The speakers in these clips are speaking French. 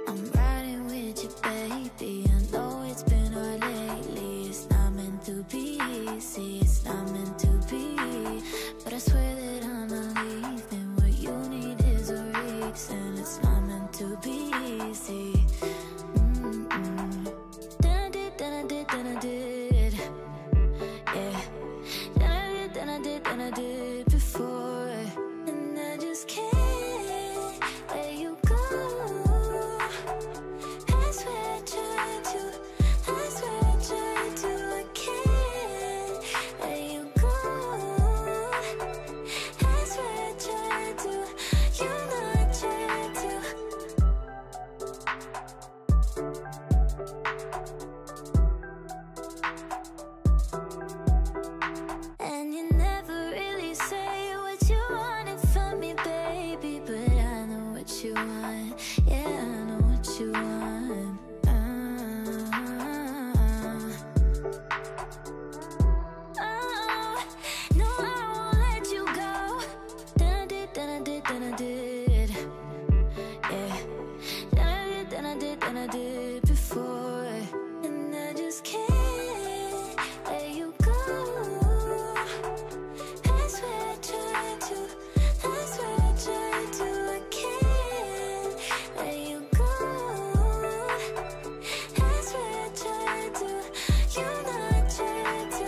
I'm riding with you, baby. I know it's been hard lately. It's not meant to be easy. It's not meant to be. But I swear that I'm not leaving. What you need is a reason. It's not meant to be easy. Than I did before, and I just can't let you go. I swear I tried to, I swear I tried to. I can't let you go. I swear I tried to, you know I tried to. And you never really say what you wanted from me, baby. But I know what you want. Yeah, I know what you want. No, I won't let you go. Then I did, then I did, then I did. Yeah. Then I did before. And I just can't let you go. I swear I tried to, I swear I tried to. I can't let you go. I swear I tried to, you know I tried to.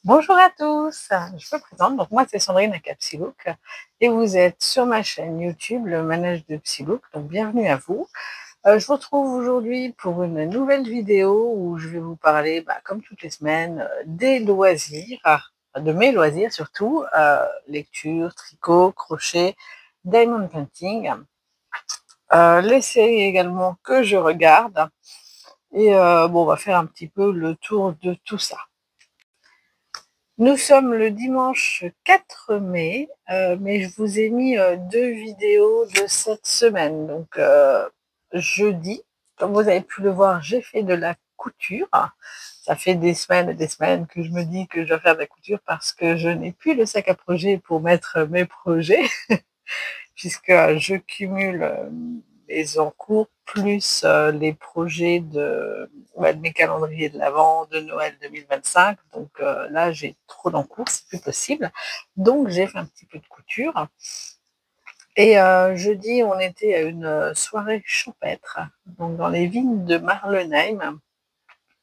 Bonjour à tous, je me présente, donc moi c'est Sandrine aka Psylook et vous êtes sur ma chaîne YouTube, le manège de Psylook, donc bienvenue à vous. Je vous retrouve aujourd'hui pour une nouvelle vidéo où je vais vous parler, comme toutes les semaines, des loisirs, de mes loisirs surtout, lecture, tricot, crochet, diamond painting, les séries également que je regarde et bon, on va faire un petit peu le tour de tout ça. Nous sommes le dimanche 4 mai, mais je vous ai mis 2 vidéos de cette semaine. Donc jeudi, comme vous avez pu le voir, j'ai fait de la couture. Ça fait des semaines et des semaines que je me dis que je dois faire de la couture parce que je n'ai plus le sac à projet pour mettre mes projets, puisque je cumule les encours plus les projets de mes calendriers de l'Avent, de Noël 2025. Donc là, j'ai trop d'encours, c'est plus possible. Donc j'ai fait un petit peu de couture. Et jeudi, on était à une soirée champêtre, donc dans les vignes de Marlenheim.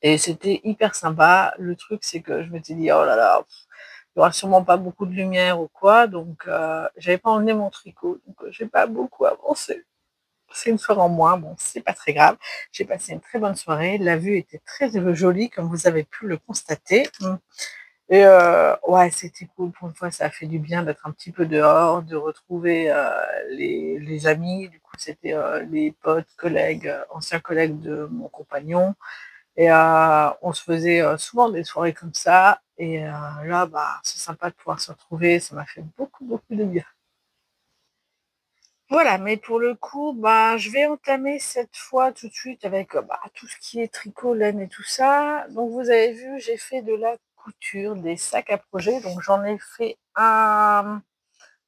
Et c'était hyper sympa. Le truc, c'est que je m'étais dit, oh là là, il n'y aura sûrement pas beaucoup de lumière ou quoi. Donc j'avais pas emmené mon tricot, donc j'ai pas beaucoup avancé. C'est une soirée en moins, bon, c'est pas très grave. J'ai passé une très bonne soirée. La vue était très jolie, comme vous avez pu le constater. Et ouais, c'était cool. Pour une fois, ça a fait du bien d'être un petit peu dehors, de retrouver les amis. Du coup, c'était les potes, collègues, anciens collègues de mon compagnon. Et on se faisait souvent des soirées comme ça. Et là, c'est sympa de pouvoir se retrouver. Ça m'a fait beaucoup de bien. Voilà, mais pour le coup, bah, je vais entamer cette fois tout de suite avec tout ce qui est tricot, laine et tout ça. Donc vous avez vu, j'ai fait de la couture, des sacs à projet. Donc j'en ai fait un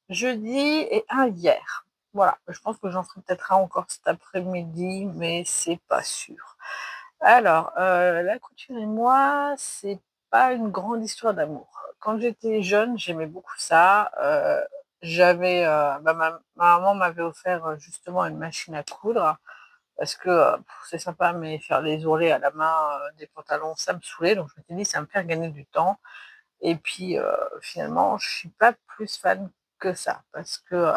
jeudi et un hier. Voilà, je pense que j'en ferai peut-être un encore cet après-midi, mais c'est pas sûr. Alors, la couture et moi, c'est pas une grande histoire d'amour. Quand j'étais jeune, j'aimais beaucoup ça. Ma maman m'avait offert justement une machine à coudre parce que c'est sympa, mais faire les ourlets à la main des pantalons, ça me saoulait. Donc je m'étais dit, ça me faire gagner du temps. Et puis finalement, je suis pas plus fan que ça parce que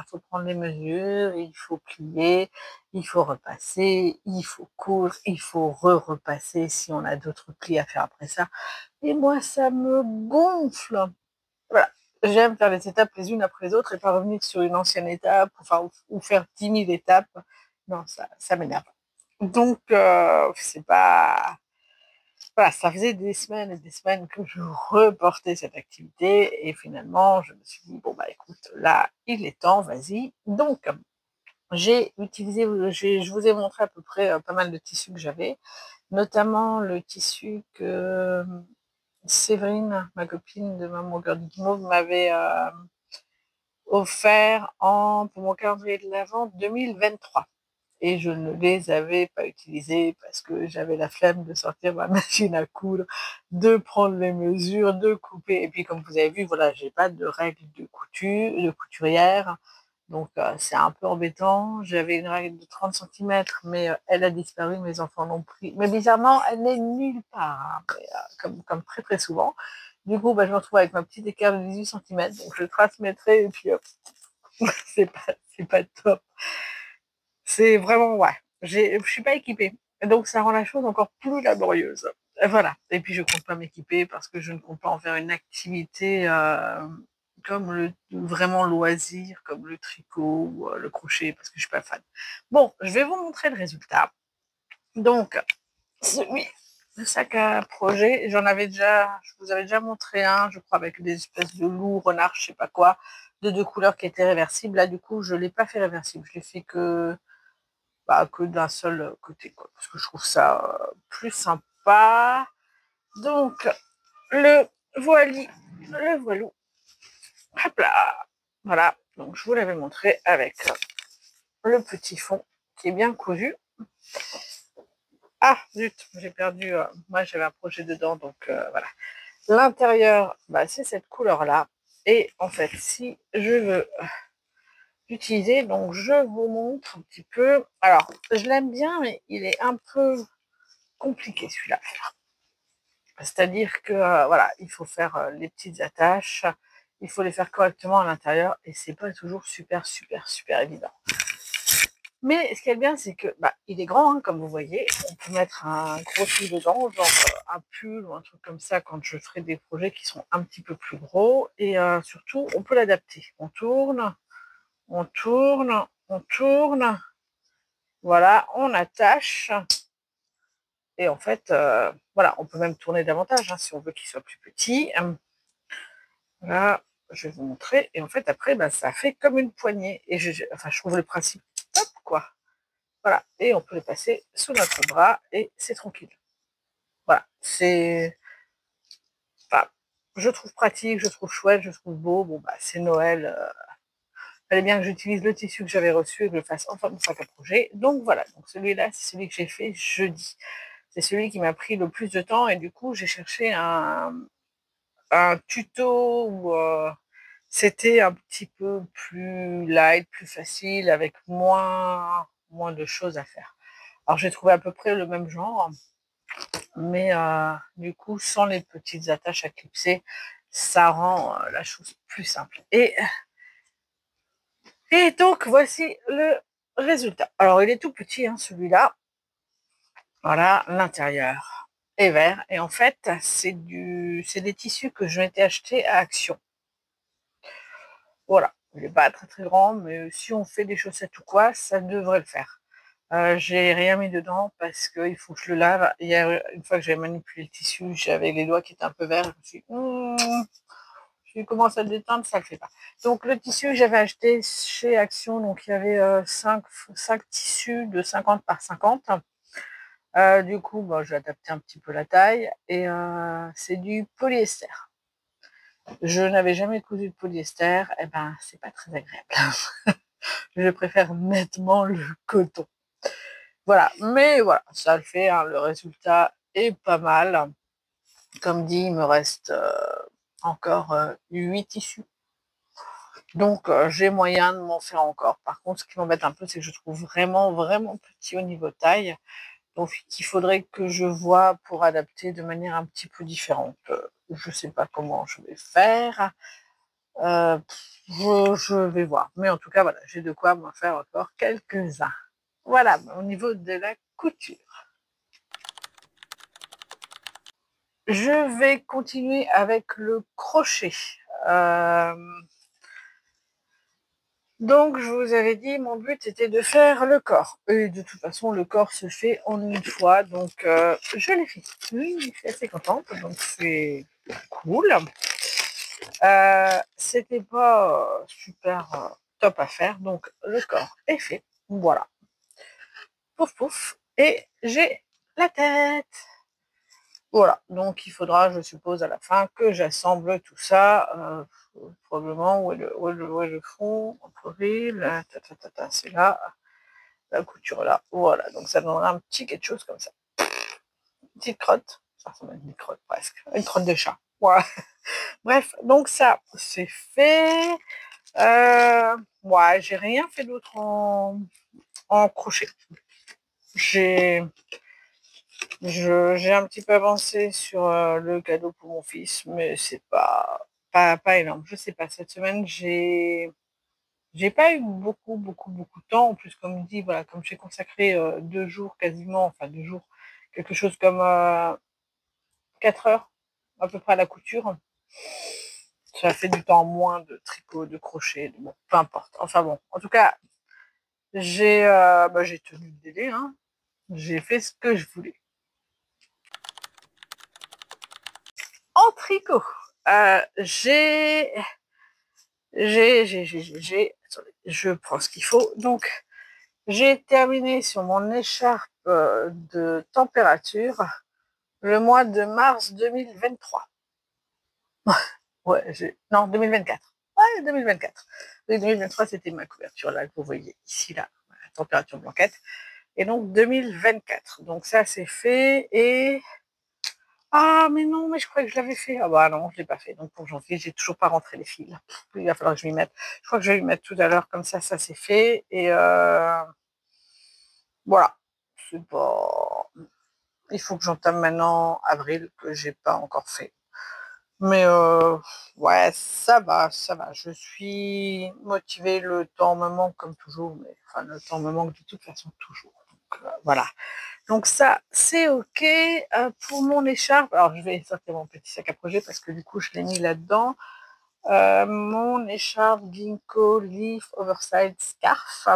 faut prendre les mesures, il faut plier, il faut repasser, il faut coudre, il faut repasser si on a d'autres plis à faire après ça. Et moi, ça me gonfle. Voilà. J'aime faire les étapes les unes après les autres et pas revenir sur une ancienne étape, enfin, ou faire 10 000 étapes. Non, ça m'énerve. Donc, c'est pas, voilà, ça faisait des semaines et des semaines que je reportais cette activité et finalement, je me suis dit, bon, bah écoute, là, il est temps, vas-y. Donc, j'ai utilisé, je vous ai montré à peu près pas mal de tissus que j'avais, notamment le tissu que Séverine, ma copine de Maman Cœur du Guimauve, m'avait offert pour mon calendrier de l'Avent 2023. Et je ne les avais pas utilisés parce que j'avais la flemme de sortir ma machine à coudre, de prendre les mesures, de couper. Et puis, comme vous avez vu, voilà, j'ai pas de règle de couture, de couturière. Donc, c'est un peu embêtant. J'avais une règle de 30 centimètres, mais elle a disparu, mes enfants l'ont pris. Mais bizarrement, elle n'est nulle part, hein, mais, comme très très souvent. Du coup, je me retrouve avec ma petite écart de 18 centimètres. Donc, je transmettrai et puis, c'est pas top. C'est vraiment, ouais, je suis pas équipée. Donc ça rend la chose encore plus laborieuse. Voilà. Et puis je compte pas m'équiper parce que je ne compte pas en faire une activité comme vraiment loisir, comme le tricot ou le crochet, parce que je suis pas fan. Bon, je vais vous montrer le résultat. Donc, celui le sac à projet, je vous avais déjà montré un, je crois, avec des espèces de loups, renards, je sais pas quoi, de deux couleurs qui étaient réversibles. Là, du coup, je l'ai pas fait réversible. Je l'ai fait que d'un seul côté, quoi, parce que je trouve ça plus sympa. Donc, le voilou, hop là, voilà. Donc, je vous l'avais montré avec le petit fond qui est bien cousu. Ah, zut, j'ai perdu, moi j'avais un projet dedans, donc voilà. L'intérieur, c'est cette couleur-là. Et en fait, si je veux l'utiliser, donc je vous montre un petit peu. Alors, je l'aime bien, mais il est un peu compliqué celui-là. C'est-à-dire que voilà, il faut faire les petites attaches, il faut les faire correctement à l'intérieur et c'est pas toujours super super super évident. Mais ce qui est bien, c'est que il est grand, hein, comme vous voyez. On peut mettre un gros truc dedans, genre un pull ou un truc comme ça quand je ferai des projets qui sont un petit peu plus gros. Et surtout, on peut l'adapter. On tourne, on tourne, on tourne. Voilà, on attache. Et en fait, voilà, on peut même tourner davantage hein, si on veut qu'il soit plus petit. Là, je vais vous montrer. Et en fait, après, ça fait comme une poignée. Et je trouve le principe top, quoi. Voilà. Et on peut le passer sous notre bras et c'est tranquille. Voilà. Enfin, je trouve pratique, je trouve chouette, je trouve beau. Bon, c'est Noël. Fallait bien que j'utilise le tissu que j'avais reçu et que je le fasse enfin mon sac à projet. Donc voilà. Donc celui-là, c'est celui que j'ai fait jeudi. C'est celui qui m'a pris le plus de temps et du coup, j'ai cherché un tuto où c'était un petit peu plus light, plus facile, avec moins de choses à faire. Alors j'ai trouvé à peu près le même genre, mais du coup, sans les petites attaches à clipser, ça rend la chose plus simple. Et donc, voici le résultat. Alors, il est tout petit, hein, celui-là. Voilà, l'intérieur est vert. Et en fait, c'est des tissus que je m'étais acheté à Action. Voilà, il n'est pas très très grand, mais si on fait des chaussettes ou quoi, ça devrait le faire. J'ai rien mis dedans parce qu'il faut que je le lave. Hier, une fois que j'avais manipulé le tissu, j'avais les doigts qui étaient un peu verts. Je me suis dit, tu commences à te détendre, ça le fait pas. Donc le tissu que j'avais acheté chez Action, donc il y avait 5 tissus de 50 par 50. Du coup, bon, j'ai adapté un petit peu la taille et c'est du polyester. Je n'avais jamais cousu de polyester, et ben c'est pas très agréable. Je préfère nettement le coton. Voilà, mais voilà, ça le fait, hein, le résultat est pas mal. Comme dit, il me reste encore 8 tissus. Donc j'ai moyen de m'en faire encore. Par contre, ce qui m'embête un peu, c'est que je trouve vraiment, vraiment petit au niveau taille. Donc il faudrait que je voie pour adapter de manière un petit peu différente. Je sais pas comment je vais faire. Euh, je vais voir. Mais en tout cas, voilà, j'ai de quoi m'en faire encore quelques-uns. Voilà, au niveau de la couture. Je vais continuer avec le crochet. Donc, je vous avais dit, mon but était de faire le corps. Et de toute façon, le corps se fait en une fois. Donc, je l'ai fait. Oui, je suis assez contente. Donc, c'est cool. C'était pas super top à faire. Donc, le corps est fait. Voilà. Pouf, pouf. Et j'ai la tête. Voilà, donc il faudra, je suppose, à la fin que j'assemble tout ça, probablement où est le fond, entre c'est là, la couture là, voilà, donc ça donnera un petit quelque chose comme ça. Une petite crotte, ça ressemble à une crotte presque, une crotte de chat, voilà. Bref, donc ça, c'est fait. Ouais, j'ai rien fait d'autre en crochet. J'ai un petit peu avancé sur le cadeau pour mon fils, mais c'est pas énorme. Je sais pas, cette semaine, j'ai pas eu beaucoup de temps. En plus, comme dit, voilà, comme j'ai consacré 2 jours quasiment, enfin 2 jours, quelque chose comme 4 heures à peu près à la couture. Ça fait du temps moins de tricot, de crochet, bon, peu importe. Enfin bon, en tout cas, j'ai tenu le délai, hein. J'ai fait ce que je voulais. En tricot, attendez, je prends ce qu'il faut. Donc, j'ai terminé sur mon écharpe de température le mois de mars 2023. Ouais, non, 2024. Ouais, 2024. 2023, c'était ma couverture là que vous voyez ici, là, la température blanquette. Et donc 2024. Donc ça, c'est fait. Et ah, mais non, mais je croyais que je l'avais fait. Ah bah non, je ne l'ai pas fait. Donc pour janvier, j'ai toujours pas rentré les fils. Il va falloir que je m'y mette. Je crois que je vais m'y mettre tout à l'heure, comme ça c'est fait. Et voilà. C'est pas... Il faut que j'entame maintenant avril, que j'ai pas encore fait. Mais ouais, ça va, ça va. Je suis motivée, le temps me manque comme toujours, mais enfin le temps me manque de toute façon toujours. Donc voilà. Donc ça, c'est ok. Pour mon écharpe, alors je vais sortir mon petit sac à projet parce que du coup je l'ai mis là-dedans. Mon écharpe Ginkgo Leaf Oversize Scarf.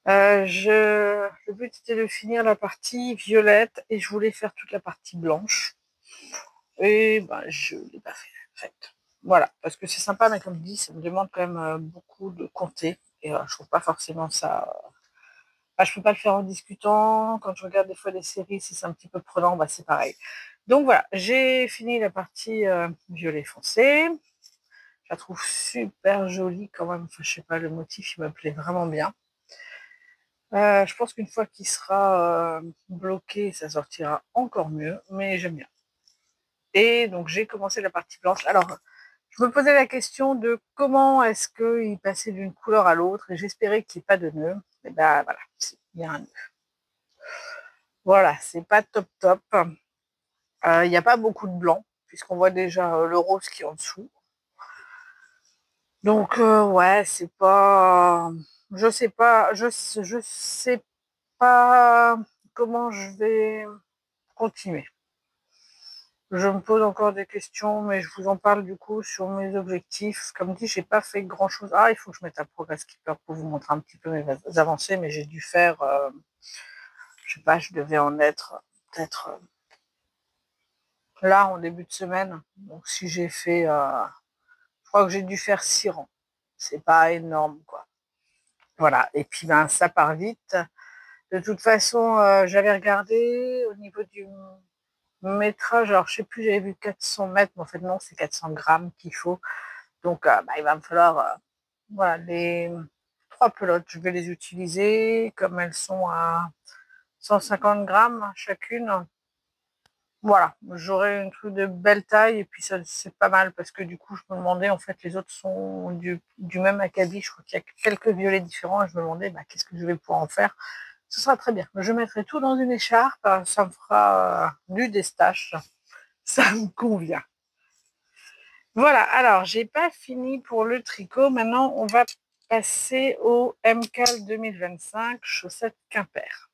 Le but était de finir la partie violette et je voulais faire toute la partie blanche. Et ben je ne l'ai pas fait. Voilà, parce que c'est sympa, mais comme je dis, ça me demande quand même beaucoup de compter. Et je trouve pas forcément ça. Bah, je peux pas le faire en discutant. Quand je regarde des fois des séries, si c'est un petit peu prenant, bah, c'est pareil. Donc voilà, j'ai fini la partie violet foncé. Je la trouve super jolie quand même. Enfin, je sais pas, le motif, il me plaît vraiment bien. Je pense qu'une fois qu'il sera bloqué, ça sortira encore mieux, mais j'aime bien. Et donc j'ai commencé la partie blanche. Alors, je me posais la question de comment est-ce qu'il passait d'une couleur à l'autre et j'espérais qu'il n'y ait pas de nœud. Et ben voilà, il y a un nœud. Voilà, c'est pas top top. Il n'y a pas beaucoup de blanc, puisqu'on voit déjà le rose qui est en dessous. Donc ouais, c'est pas. Je sais pas. Je sais pas comment je vais continuer. Je me pose encore des questions, mais je vous en parle du coup sur mes objectifs. Comme dit, j'ai pas fait grand chose. Ah, il faut que je mette un Progress Keeper pour vous montrer un petit peu mes avancées, mais j'ai dû faire, je sais pas, je devais en être peut-être là en début de semaine. Donc si j'ai fait, je crois que j'ai dû faire 6 rangs. C'est pas énorme, quoi. Voilà, et puis ben ça part vite. De toute façon, j'avais regardé au niveau du métrage, alors je sais plus, j'avais vu 400 mètres, mais en fait non, c'est 400 grammes qu'il faut. Donc bah, il va me falloir, voilà, les 3 pelotes, je vais les utiliser comme elles sont à 150 grammes chacune. Voilà, j'aurai une truc de belle taille et puis ça c'est pas mal parce que du coup je me demandais, en fait les autres sont du même acabit, je crois qu'il y a quelques violets différents et je me demandais bah, qu'est-ce que je vais pouvoir en faire. Ce sera très bien. Je mettrai tout dans une écharpe, ça me fera du destache, ça me convient. Voilà, alors j'ai pas fini pour le tricot, maintenant on va passer au MCAL 2025 chaussettes Quimper.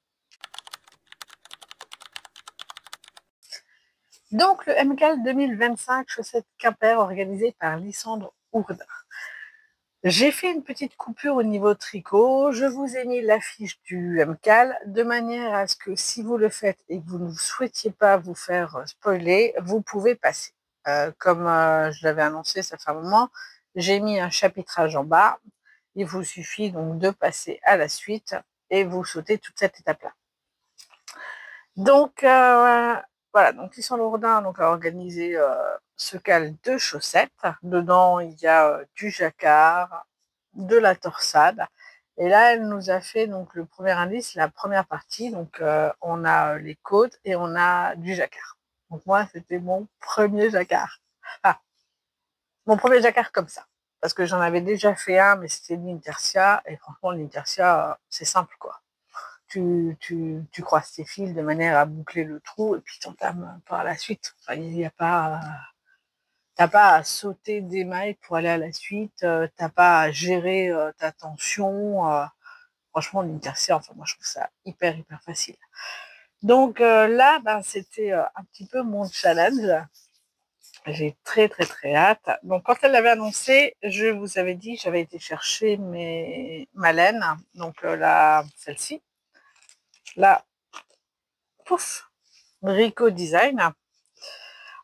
Donc le MCAL 2025 chaussettes Quimper organisé par Lysandre Ourdin. J'ai fait une petite coupure au niveau tricot, je vous ai mis l'affiche du MCAL de manière à ce que si vous le faites et que vous ne souhaitiez pas vous faire spoiler, vous pouvez passer. Comme je l'avais annoncé, ça fait un moment, j'ai mis un chapitrage en bas. Il vous suffit donc de passer à la suite et vous sautez toute cette étape-là. Donc voilà, donc Lysandre Ourdin donc, a organisé ce cal de chaussettes. Dedans, il y a du jacquard, de la torsade. Et là, elle nous a fait donc le premier indice, la première partie. Donc, on a les côtes et on a du jacquard. Donc, moi, c'était mon premier jacquard. Ah, mon premier jacquard comme ça. Parce que j'en avais déjà fait un, mais c'était l'Intersia. Et franchement, l'Intersia, c'est simple, quoi. Tu croises tes fils de manière à boucler le trou et puis t'entames par la suite. Enfin, il n'y a pas. T'as pas à sauter des mailles pour aller à la suite, t'as pas à gérer ta tension. Franchement, l'intercia, enfin, moi, je trouve ça hyper, hyper facile. Donc là, ben, c'était un petit peu mon challenge. J'ai très, très, très hâte. Donc, quand elle l'avait annoncé, je vous avais dit, j'avais été chercher ma laine, donc là, celle-ci. Là, pouf, Rico Design.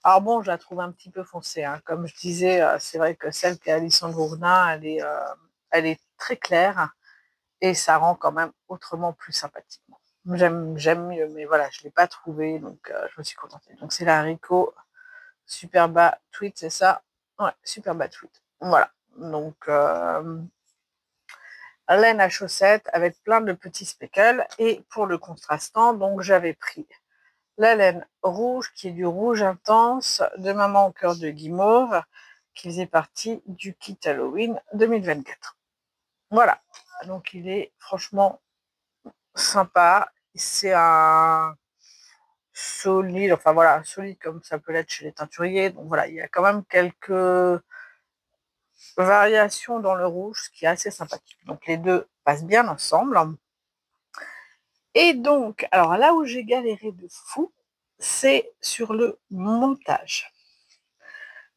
Alors bon, je la trouve un petit peu foncée, hein. Comme je disais, c'est vrai que celle qui est Lysandre Ourdin, elle est très claire et ça rend quand même autrement plus sympathique. J'aime mieux, mais voilà, je ne l'ai pas trouvée, donc je me suis contentée. Donc c'est la Rico Superba Tweet, c'est ça? Ouais, Superba Tweet. Voilà. Donc laine à chaussettes avec plein de petits speckles. Et pour le contrastant, donc j'avais pris la laine rouge, qui est du rouge intense de Maman au cœur de guimauve, qui faisait partie du kit Halloween 2024. Voilà, donc il est franchement sympa. C'est un solide, enfin voilà, solide comme ça peut l'être chez les teinturiers. Donc voilà, il y a quand même quelques variations dans le rouge, ce qui est assez sympathique. Donc les deux passent bien ensemble. Et donc, alors là où j'ai galéré de fou, c'est sur le montage.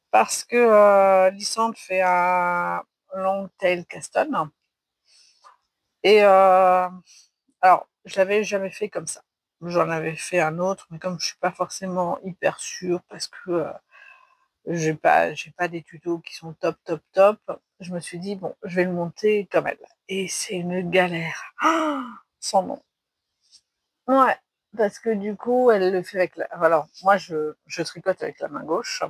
Parce que Lysandre fait un long tail Caston. Et alors, je l'avais jamais fait comme ça. J'en avais fait un autre, mais comme je suis pas forcément hyper sûre, parce que j'ai pas des tutos qui sont top, top, top, je me suis dit, bon, je vais le monter comme elle. Et c'est une galère. Ah, sans nom. Ouais, parce que du coup, elle le fait avec la... Alors, moi, je tricote avec la main gauche.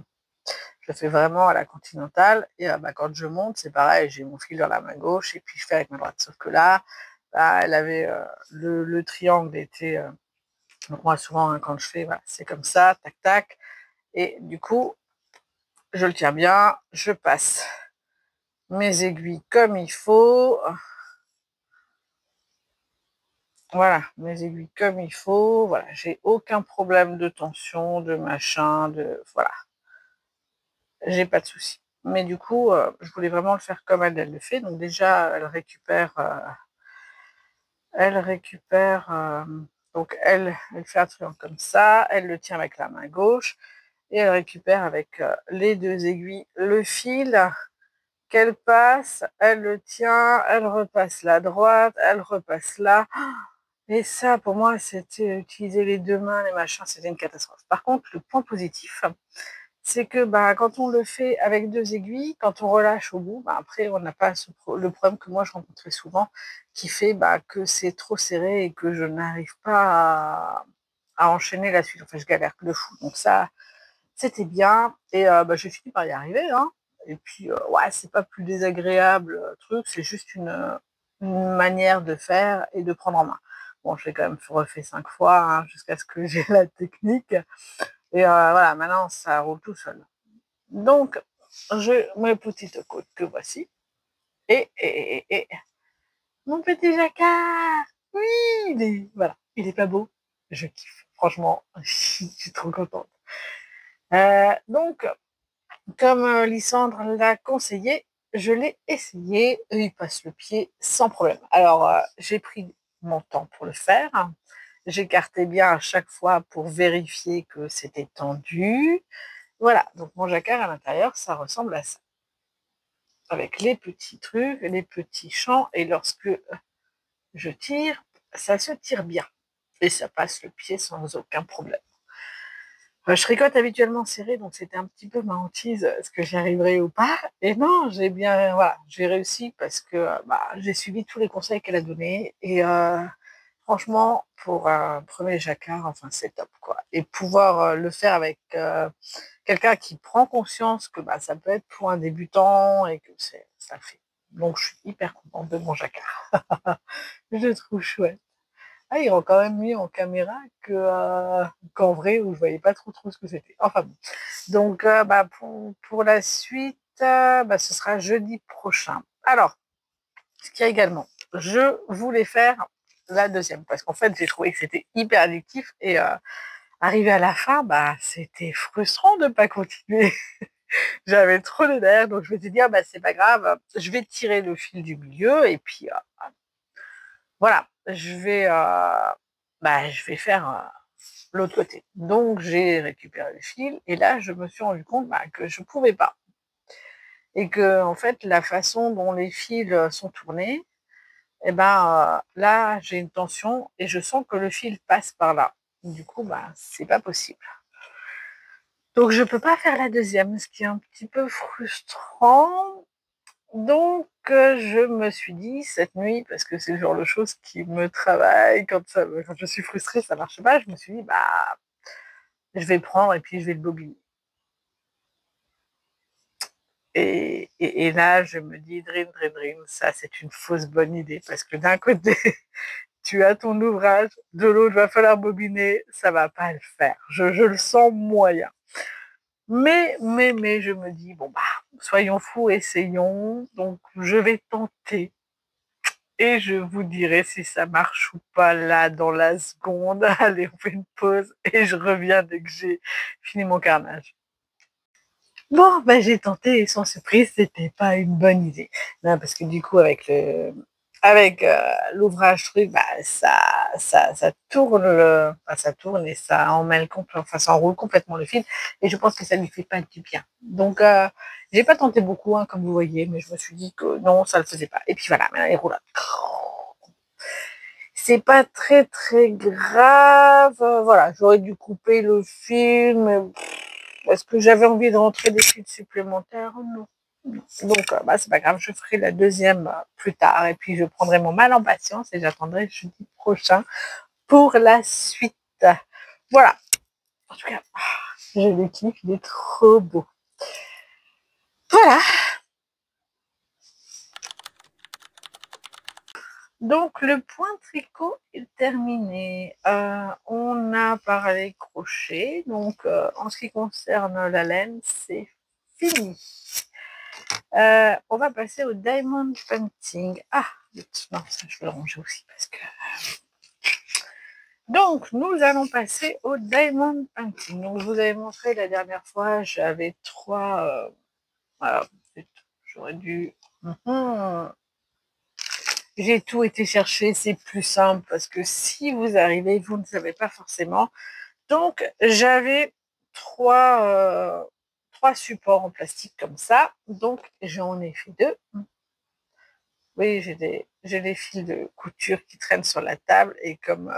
Je le fais vraiment à la continentale. Et bah, quand je monte, c'est pareil, j'ai mon fil dans la main gauche et puis je fais avec ma droite. Sauf que là, bah, elle avait le triangle était. Donc moi, souvent, hein, quand je fais, voilà, c'est comme ça, tac, tac. Et du coup, je le tiens bien, je passe mes aiguilles comme il faut. Voilà, mes aiguilles comme il faut. Voilà, j'ai aucun problème de tension, de machin, de. Voilà, j'ai pas de souci. Mais du coup, je voulais vraiment le faire comme elle le fait. Donc déjà, elle récupère, donc elle fait un triangle comme ça, elle le tient avec la main gauche et elle récupère avec les deux aiguilles le fil qu'elle passe, elle le tient, elle repasse la droite, elle repasse là. Et ça, pour moi, c'était utiliser les 2 mains, les machins, c'était une catastrophe. Par contre, le point positif, c'est que, bah, quand on le fait avec 2 aiguilles, quand on relâche au bout, bah, après on n'a pas le problème que moi je rencontrais souvent, qui fait, bah, que c'est trop serré et que je n'arrive pas à enchaîner la suite. Enfin, je galère de fou. Donc ça, c'était bien et bah, j'ai fini par y arriver, hein. Et puis, ouais, c'est pas plus désagréable, truc, c'est juste une manière de faire et de prendre en main. Bon, je l'ai quand même refait 5 fois, hein, jusqu'à ce que j'ai la technique et voilà, maintenant ça roule tout seul. Donc, j'ai mes petites côtes que voici et mon petit jacquard! Oui, il est pas beau? Je kiffe, franchement, je suis trop contente. Donc comme, Lysandre l'a conseillé, je l'ai essayé et il passe le pied sans problème. Alors, j'ai pris mon temps pour le faire. J'écartais bien à chaque fois pour vérifier que c'était tendu. Voilà, donc mon jacquard à l'intérieur, ça ressemble à ça. Avec les petits trucs, les petits champs et lorsque, je tire, ça se tire bien et ça passe le pied sans aucun problème. Je tricote habituellement serré, donc c'était un petit peu ma hantise, est-ce que j'y arriverai ou pas? Et non, voilà, j'ai réussi parce que bah, j'ai suivi tous les conseils qu'elle a donnés et franchement, pour un premier jacquard, enfin c'est top quoi. Et pouvoir le faire avec quelqu'un qui prend conscience que bah, ça peut être pour un débutant et que ça le fait. Donc je suis hyper contente de mon jacquard. Je le trouve chouette. Ah, ils ont quand même mis en caméra qu'en vrai, où je voyais pas trop ce que c'était. Enfin bon. Donc, bah, pour la suite, bah, ce sera jeudi prochain. Alors, ce qu'il y a également, je voulais faire la deuxième, parce qu'en fait, j'ai trouvé que c'était hyper addictif et arrivé à la fin, bah, c'était frustrant de pas continuer. J'avais trop les nerfs, donc je me suis dit, ah, bah, c'est pas grave, je vais tirer le fil du milieu et puis voilà, je vais faire l'autre côté. Donc j'ai récupéré le fil et là je me suis rendu compte bah, que je pouvais pas et que en fait la façon dont les fils sont tournés, et ben là j'ai une tension et je sens que le fil passe par là. Du coup bah c'est pas possible. Donc je peux pas faire la deuxième, ce qui est un petit peu frustrant. Donc, je me suis dit cette nuit, parce que c'est le genre de choses qui me travaille quand je suis frustrée, ça marche pas, je me suis dit: «Bah, je vais prendre et puis je vais le bobiner» et là, je me dis: «Dream, dream, dream, ça, c'est une fausse bonne idée» parce que d'un côté, tu as ton ouvrage, de l'autre, va falloir bobiner, ça va pas le faire. Je le sens moyen. Mais je me dis: «Bon, bah, soyons fous, essayons», donc je vais tenter. Et je vous dirai si ça marche ou pas là dans la seconde. Allez, on fait une pause et je reviens dès que j'ai fini mon carnage. Bon, ben j'ai tenté et sans surprise, c'était pas une bonne idée. Non, parce que du coup, avec l'ouvrage truc, bah, ça tourne ça tourne et ça emmêle enfin, ça enroule complètement le fil et je pense que ça lui fait pas du bien. Donc, j'ai pas tenté beaucoup, hein, comme vous voyez, mais je me suis dit que non, ça le faisait pas. Et puis voilà, maintenant il roule. C'est pas très grave, voilà, j'aurais dû couper le fil, mais est-ce que j'avais envie de rentrer des fils supplémentaires? Non. Non. Donc, bah, c'est pas grave, je ferai la deuxième plus tard et puis je prendrai mon mal en patience et j'attendrai jeudi prochain pour la suite. Voilà. En tout cas, je le kiffe, il est trop beau. Voilà. Donc, le point tricot est terminé. On a parlé crochet. Donc, en ce qui concerne la laine, c'est fini. On va passer au diamond painting. Ah, non, ça je vais le ranger aussi parce que. Donc, nous allons passer au diamond painting. Donc, je vous avais montré la dernière fois, j'avais trois. Voilà, j'aurais dû. J'ai tout été chercher, c'est plus simple parce que si vous arrivez, vous ne savez pas forcément. Donc, j'avais trois supports en plastique comme ça. Donc, j'en ai fait deux. Oui, j'ai des fils de couture qui traînent sur la table et comme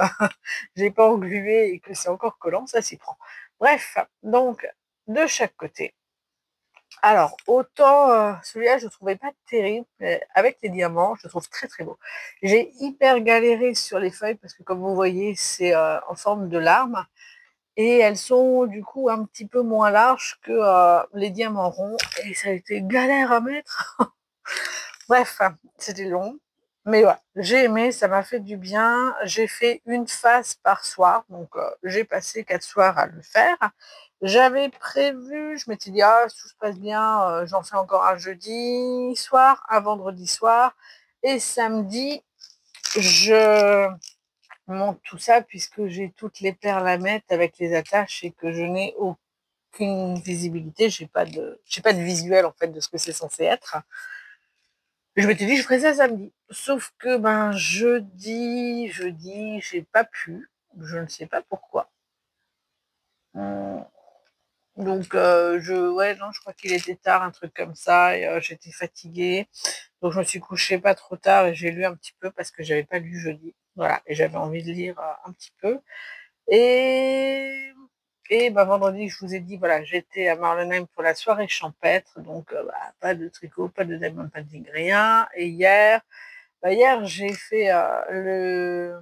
j'ai pas englué et que c'est encore collant, ça s'y prend. Bref, donc de chaque côté. Alors, autant celui-là, je ne trouvais pas terrible, mais avec les diamants, je le trouve très très beau. J'ai hyper galéré sur les feuilles parce que comme vous voyez, c'est en forme de larme et elles sont du coup un petit peu moins larges que les diamants ronds et ça a été galère à mettre. Bref, c'était long. Mais voilà, j'ai aimé, ça m'a fait du bien. J'ai fait une face par soir, donc j'ai passé 4 soirs à le faire. J'avais prévu, je m'étais dit, ah, si tout se passe bien, j'en fais encore un jeudi soir, un vendredi soir, et samedi, je monte tout ça puisque j'ai toutes les perles à mettre avec les attaches et que je n'ai aucune visibilité, j'ai pas de visuel en fait de ce que c'est censé être. Je m'étais dit, je ferais ça samedi. Sauf que, ben, jeudi, j'ai pas pu. Je ne sais pas pourquoi. Donc, ouais, non, je crois qu'il était tard, un truc comme ça, et j'étais fatiguée. Donc, je me suis couchée pas trop tard et j'ai lu un petit peu parce que j'avais pas lu jeudi. Voilà, et j'avais envie de lire un petit peu. Et, et ben, vendredi, je vous ai dit, voilà, j'étais à Marlenheim pour la soirée champêtre. Donc, bah, pas de tricot, pas de diamond painting, rien. Et hier, j'ai fait le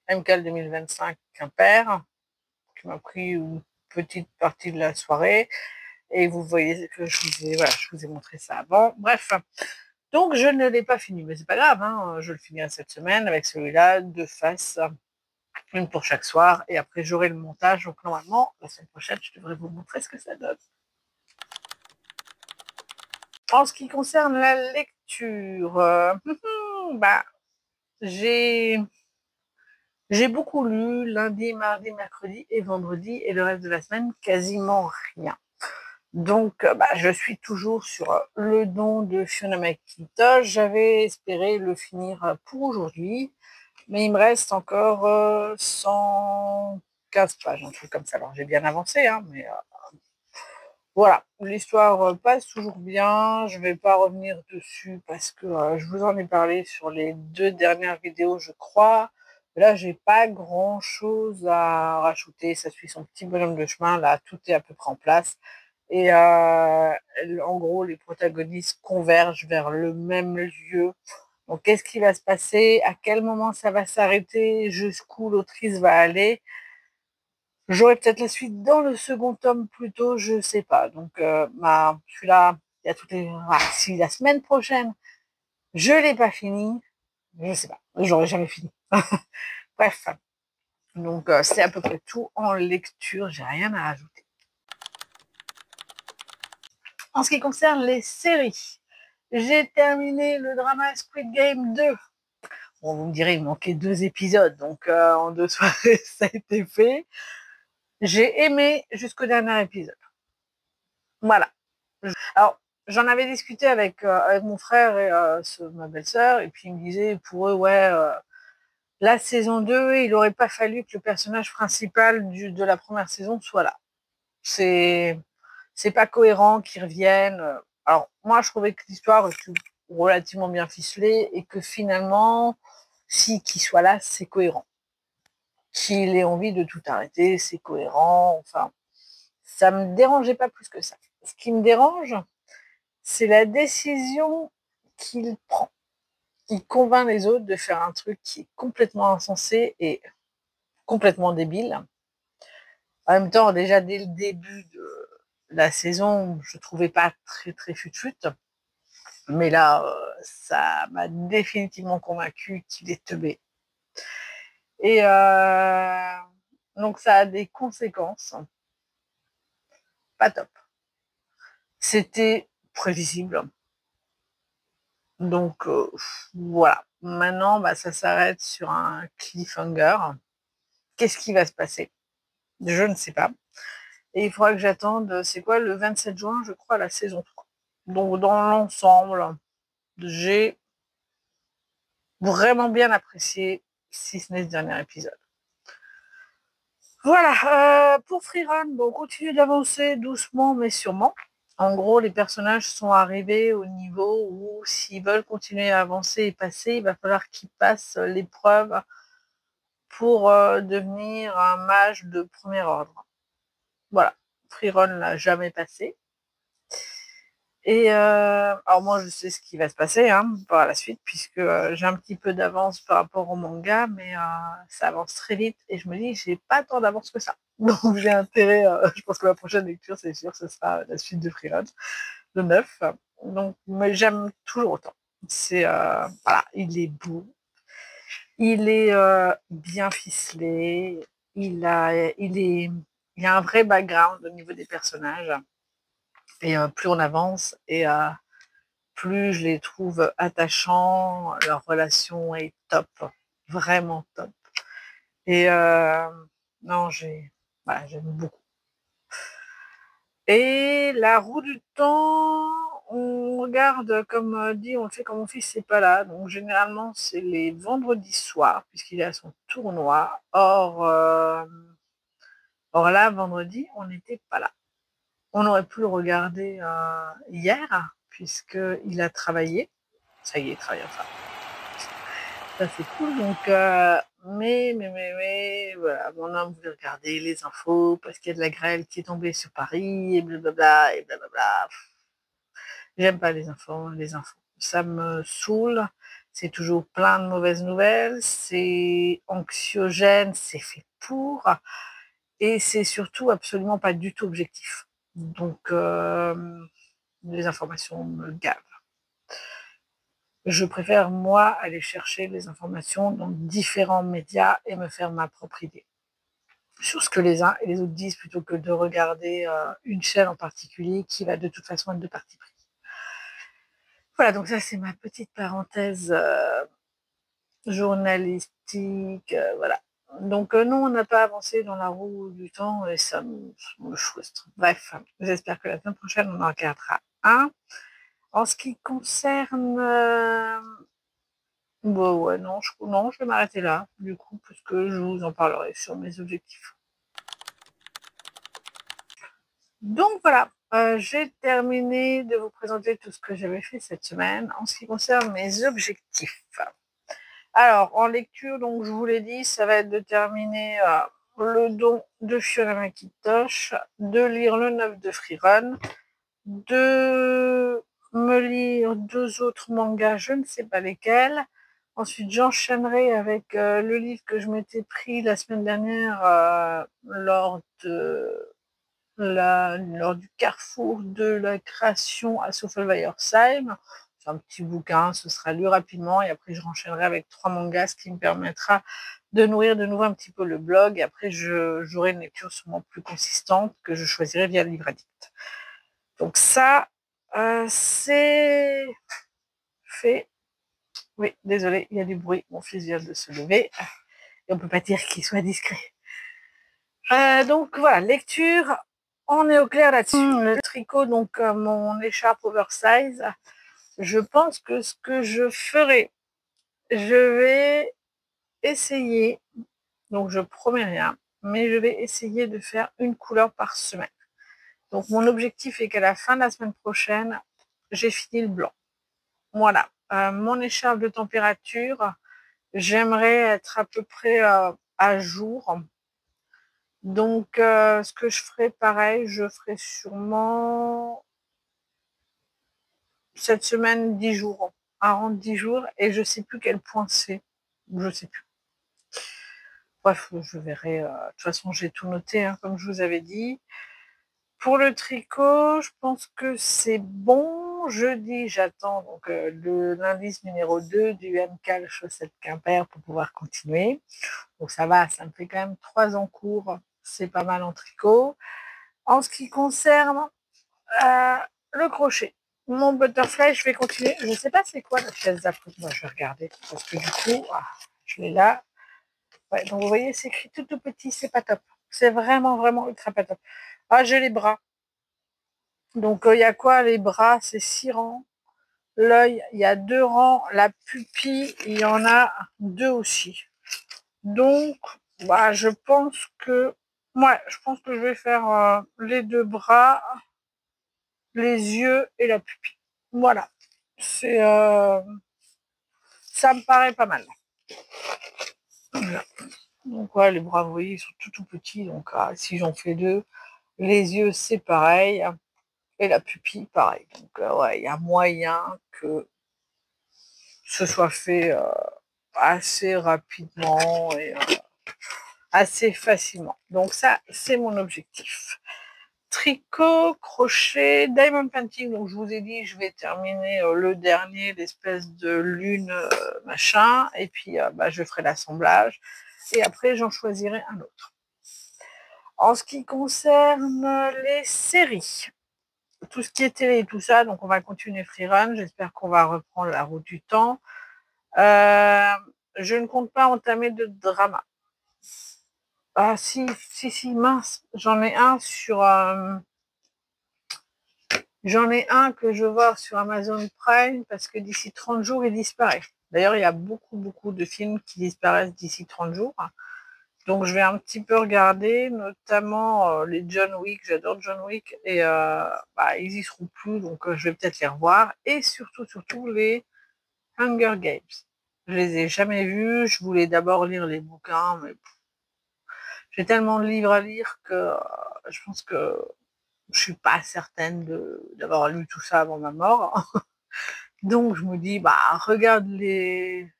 MCAL 2025 Quimper, qui m'a pris une petite partie de la soirée. Et vous voyez que je vous ai montré ça avant. Bref, donc je ne l'ai pas fini, mais c'est pas grave, hein, je le finirai cette semaine avec celui-là, 2 faces, une pour chaque soir. Et après, j'aurai le montage. Donc normalement, la semaine prochaine, je devrais vous montrer ce que ça donne. En ce qui concerne la lecture, bah, j'ai beaucoup lu lundi, mardi, mercredi et vendredi et le reste de la semaine, quasiment rien. Donc, bah, je suis toujours sur le don de Fiona McIntosh. J'avais espéré le finir pour aujourd'hui, mais il me reste encore 115 pages, un truc comme ça. Alors, j'ai bien avancé, hein, mais voilà, l'histoire passe toujours bien. Je ne vais pas revenir dessus parce que je vous en ai parlé sur les 2 dernières vidéos, je crois. Là, j'ai pas grand-chose à rajouter. Ça suit son petit bonhomme de chemin. Là, tout est à peu près en place. Et en gros, les protagonistes convergent vers le même lieu. Donc, qu'est-ce qui va se passer? À quel moment ça va s'arrêter? Jusqu'où l'autrice va aller? J'aurai peut-être la suite dans le second tome plus tôt, je sais pas. Donc, celui-là, il y a toutes les. Ah, si la semaine prochaine, je l'ai pas fini, je sais pas. J'aurais jamais fini. Bref. Donc, c'est à peu près tout en lecture. J'ai rien à rajouter. En ce qui concerne les séries, j'ai terminé le drama Squid Game 2. Bon, vous me direz, il manquait 2 épisodes, donc en 2 soirées, ça a été fait. J'ai aimé jusqu'au dernier épisode. Voilà. Alors, j'en avais discuté avec mon frère et ma belle-sœur, et puis ils me disaient, pour eux, ouais, la saison 2, il n'aurait pas fallu que le personnage principal de la première saison soit là. C'est pas cohérent qu'ils reviennent. Alors, moi, je trouvais que l'histoire était relativement bien ficelée et que finalement, si qu'il soit là, c'est cohérent. Qu'il ait envie de tout arrêter, c'est cohérent. Enfin, ça me dérangeait pas plus que ça. Ce qui me dérange, c'est la décision qu'il prend. Il convainc les autres de faire un truc qui est complètement insensé et complètement débile. En même temps, déjà dès le début de la saison, je trouvais pas très très fut-fut. Mais là, ça m'a définitivement convaincu qu'il est teubé. Et donc ça a des conséquences pas top. C'était prévisible. Donc voilà. Maintenant, bah, ça s'arrête sur un cliffhanger. Qu'est-ce qui va se passer? Je ne sais pas. Et il faudra que j'attende, c'est quoi, le 27 juin, je crois, la saison 3. Donc dans l'ensemble, j'ai vraiment bien apprécié, si ce n'est ce dernier épisode. Voilà, pour Freerun, bon, on continue d'avancer doucement mais sûrement. En gros, les personnages sont arrivés au niveau où s'ils veulent continuer à avancer et passer, il va falloir qu'ils passent l'épreuve pour devenir un mage de premier ordre. Voilà, Freeron l'a jamais passé. Et alors moi, je sais ce qui va se passer par la suite, puisque j'ai un petit peu d'avance par rapport au manga, mais ça avance très vite, et je me dis, j'ai pas tant d'avance que ça. Donc j'ai intérêt, je pense que ma prochaine lecture, c'est sûr, ce sera la suite de Freeron, le 9. Donc, mais j'aime toujours autant. C'est, voilà, il est beau, il est bien ficelé, il y a un vrai background au niveau des personnages, et plus on avance, et plus je les trouve attachants, leur relation est top, vraiment top. Et non, voilà, j'aime beaucoup. Et la roue du temps, on regarde, comme dit, on le fait quand mon fils n'est pas là. Donc généralement, c'est les vendredis soirs, puisqu'il est à son tournoi. Or là, vendredi, on n'était pas là. On aurait pu le regarder hier, puisqu'il a travaillé. Ça y est, il travaille enfin. Ça, c'est cool. Donc, mais, voilà, mon homme voulait regarder les infos parce qu'il y a de la grêle qui est tombée sur Paris et blablabla, et blablabla. J'aime pas les infos. Ça me saoule. C'est toujours plein de mauvaises nouvelles. C'est anxiogène, c'est fait pour. Et c'est surtout absolument pas du tout objectif. Donc, les informations me gavent. Je préfère, moi, aller chercher les informations dans différents médias et me faire ma propre idée sur ce que les uns et les autres disent, plutôt que de regarder une chaîne en particulier qui va de toute façon être de parti pris. Voilà, donc ça c'est ma petite parenthèse journalistique. Voilà. Donc non, on n'a pas avancé dans la roue du temps et ça me frustre. Bref, j'espère que la semaine prochaine on en regardera un. En ce qui concerne bon, ouais, non, je vais m'arrêter là, du coup, parce que je vous en parlerai sur mes objectifs. Donc voilà, j'ai terminé de vous présenter tout ce que j'avais fait cette semaine en ce qui concerne mes objectifs. Alors, en lecture, donc je vous l'ai dit, ça va être de terminer le don de Fiona McIntosh, de lire le 9 de Freerun, de me lire 2 autres mangas, je ne sais pas lesquels. Ensuite, j'enchaînerai avec le livre que je m'étais pris la semaine dernière lors du carrefour de la création à Soffelweiersheim. C'est un petit bouquin, ce sera lu rapidement et après je renchaînerai avec 3 mangas, ce qui me permettra de nourrir de nouveau un petit peu le blog. Et après, j'aurai une lecture sûrement plus consistante que je choisirai via le livre addict. Donc ça, c'est fait. Oui, désolé, il y a du bruit. Mon fils vient de se lever. Et on ne peut pas dire qu'il soit discret. Donc voilà, lecture, on est au clair là-dessus. Le tricot, donc mon écharpe oversize, je pense que ce que je ferai, je vais essayer, donc je promets rien, mais je vais essayer de faire une couleur par semaine. Donc mon objectif est qu'à la fin de la semaine prochaine, j'ai fini le blanc. Voilà, mon écharpe de température, j'aimerais être à peu près à jour. Donc, ce que je ferai, pareil, je ferai sûrement cette semaine 10 jours, un rang de 10 jours, et je ne sais plus quel point c'est. Je ne sais plus. Bref, je verrai. De toute façon, j'ai tout noté, comme je vous avais dit. Pour le tricot, je pense que c'est bon. Jeudi, j'attends donc l'indice numéro 2 du MK, le chaussette Quimper, pour pouvoir continuer. Donc ça va, ça me fait quand même 3 en cours. C'est pas mal en tricot. En ce qui concerne le crochet, mon butterfly, je vais continuer. Je ne sais pas c'est quoi la chaise d'après. Moi, je vais regarder parce que du coup, je l'ai là. Ouais, donc vous voyez, c'est écrit tout petit, c'est pas top. C'est vraiment, vraiment ultra pas top. Ah, j'ai les bras. Donc, il y a quoi les bras? C'est 6 rangs. L'œil, il y a 2 rangs. La pupille, il y en a 2 aussi. Donc, je pense que je vais faire les 2 bras. les yeux et la pupille. Voilà, c'est ça me paraît pas mal. Voilà. Donc ouais, les bras, vous voyez, ils sont tout petits, donc si j'en fais 2, les yeux c'est pareil, et la pupille pareil. Donc ouais, il y a moyen que ce soit fait assez rapidement et assez facilement. Donc ça, c'est mon objectif. Tricot, crochet, diamond painting, donc je vous ai dit, je vais terminer le dernier, l'espèce de lune machin, et puis je ferai l'assemblage, et après j'en choisirai un autre. En ce qui concerne les séries, tout ce qui est télé et tout ça, donc on va continuer Freerun, j'espère qu'on va reprendre la route du temps. Je ne compte pas entamer de drama. Ah si, mince, j'en ai un sur... J'en ai un que je vois sur Amazon Prime parce que d'ici 30 jours, il disparaît. D'ailleurs, il y a beaucoup de films qui disparaissent d'ici 30 jours. Donc, je vais un petit peu regarder, notamment les John Wick. J'adore John Wick et ils y seront plus, donc je vais peut-être les revoir. Et surtout les Hunger Games. Je les ai jamais vus. Je voulais d'abord lire les bouquins, mais j'ai tellement de livres à lire que je pense que je suis pas certaine d'avoir lu tout ça avant ma mort. Donc je me dis, regarde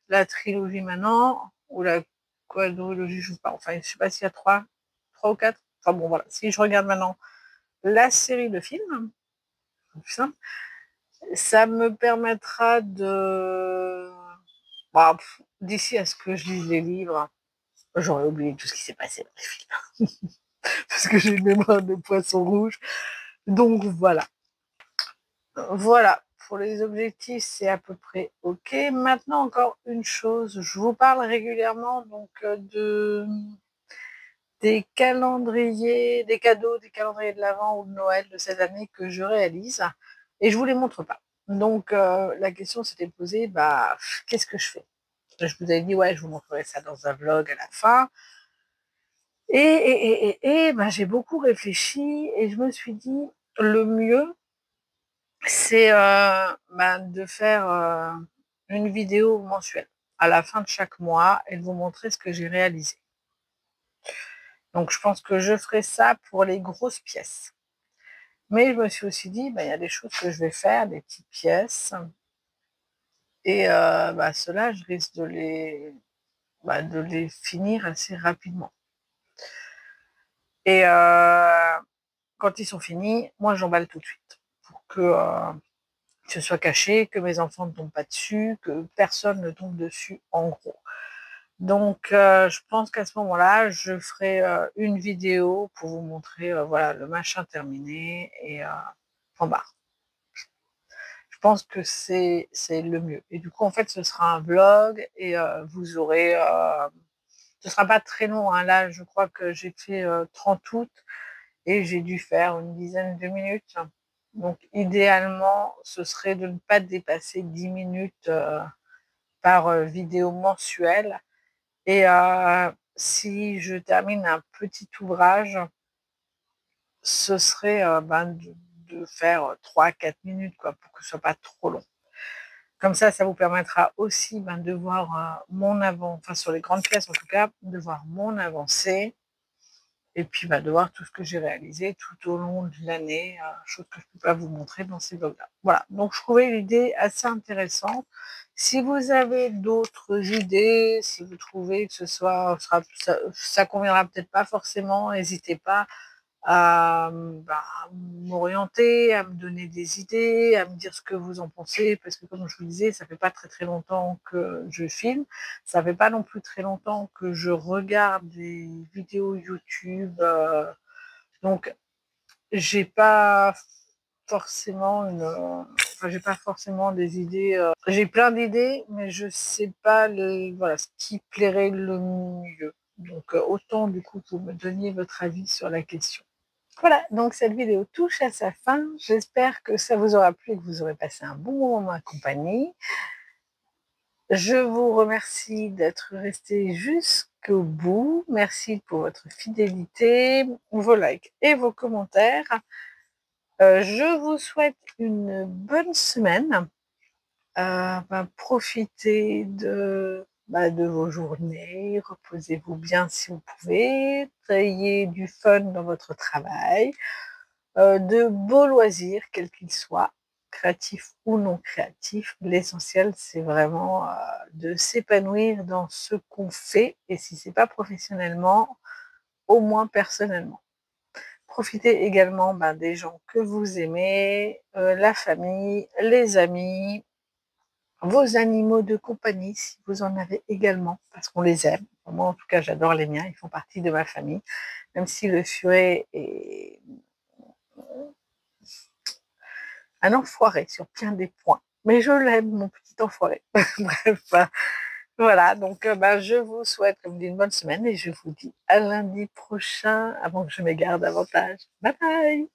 la trilogie maintenant, ou la quadrilogie, je sais pas, enfin je sais pas s'il y a 3 ou 4. Enfin bon voilà, si je regarde maintenant la série de films, plus simple, ça me permettra de... d'ici à ce que je lise les livres, j'aurais oublié tout ce qui s'est passé dans les films. Parce que j'ai une mémoire de poisson rouge. Donc voilà. Voilà, pour les objectifs, c'est à peu près OK. Maintenant, encore une chose, je vous parle régulièrement donc des calendriers, des cadeaux, des calendriers de l'Avent ou de Noël de cette année que je réalise et je vous les montre pas. Donc la question s'était posée, qu'est-ce que je fais? Je vous avais dit, ouais, je vous montrerai ça dans un vlog à la fin. Et j'ai beaucoup réfléchi et je me suis dit, le mieux, c'est de faire une vidéo mensuelle à la fin de chaque mois et de vous montrer ce que j'ai réalisé. Donc je pense que je ferai ça pour les grosses pièces. Mais je me suis aussi dit, il y a des choses que je vais faire, des petites pièces. Et ceux-là, je risque de les finir assez rapidement. Et quand ils sont finis, moi j'emballe tout de suite pour que ce soit caché, que mes enfants ne tombent pas dessus, que personne ne tombe dessus en gros. Donc je pense qu'à ce moment-là, je ferai une vidéo pour vous montrer le machin terminé et en bas. Je pense que c'est le mieux. Et du coup, en fait, ce sera un vlog et vous aurez... ce sera pas très long. Hein. Là, je crois que j'ai fait 30 août et j'ai dû faire une dizaine de minutes. Donc, idéalement, ce serait de ne pas dépasser 10 minutes par vidéo mensuelle. Et si je termine un petit ouvrage, ce serait de faire 3-4 minutes pour que ce soit pas trop long. Comme ça vous permettra aussi de voir mon avancée, enfin sur les grandes pièces en tout cas, de voir mon avancée et puis de voir tout ce que j'ai réalisé tout au long de l'année, chose que je ne peux pas vous montrer dans ces vlogs-là. Voilà, donc je trouvais l'idée assez intéressante. Si vous avez d'autres idées, si vous trouvez que ça conviendra peut-être pas forcément, n'hésitez pas à m'orienter, à me donner des idées, à me dire ce que vous en pensez, parce que comme je vous disais, ça fait pas très longtemps que je filme, ça fait pas non plus très longtemps que je regarde des vidéos YouTube, donc j'ai pas forcément j'ai pas forcément des idées, j'ai plein d'idées, mais je sais pas ce qui plairait le mieux. Donc autant du coup que vous me donniez votre avis sur la question. Voilà, donc cette vidéo touche à sa fin. J'espère que ça vous aura plu et que vous aurez passé un bon moment en compagnie. Je vous remercie d'être resté jusqu'au bout. Merci pour votre fidélité, vos likes et vos commentaires. Je vous souhaite une bonne semaine. Profitez de vos journées, reposez-vous bien si vous pouvez, ayez du fun dans votre travail, de beaux loisirs, quels qu'ils soient, créatifs ou non créatifs. L'essentiel, c'est vraiment de s'épanouir dans ce qu'on fait, et si c'est pas professionnellement, au moins personnellement. Profitez également des gens que vous aimez, la famille, les amis, vos animaux de compagnie, si vous en avez également, parce qu'on les aime. Moi, en tout cas, j'adore les miens, ils font partie de ma famille, même si le furet est un enfoiré sur bien des points. Mais je l'aime, mon petit enfoiré. Bref, voilà, donc je vous souhaite, comme dit, une bonne semaine et je vous dis à lundi prochain, avant que je m'égare davantage. Bye bye!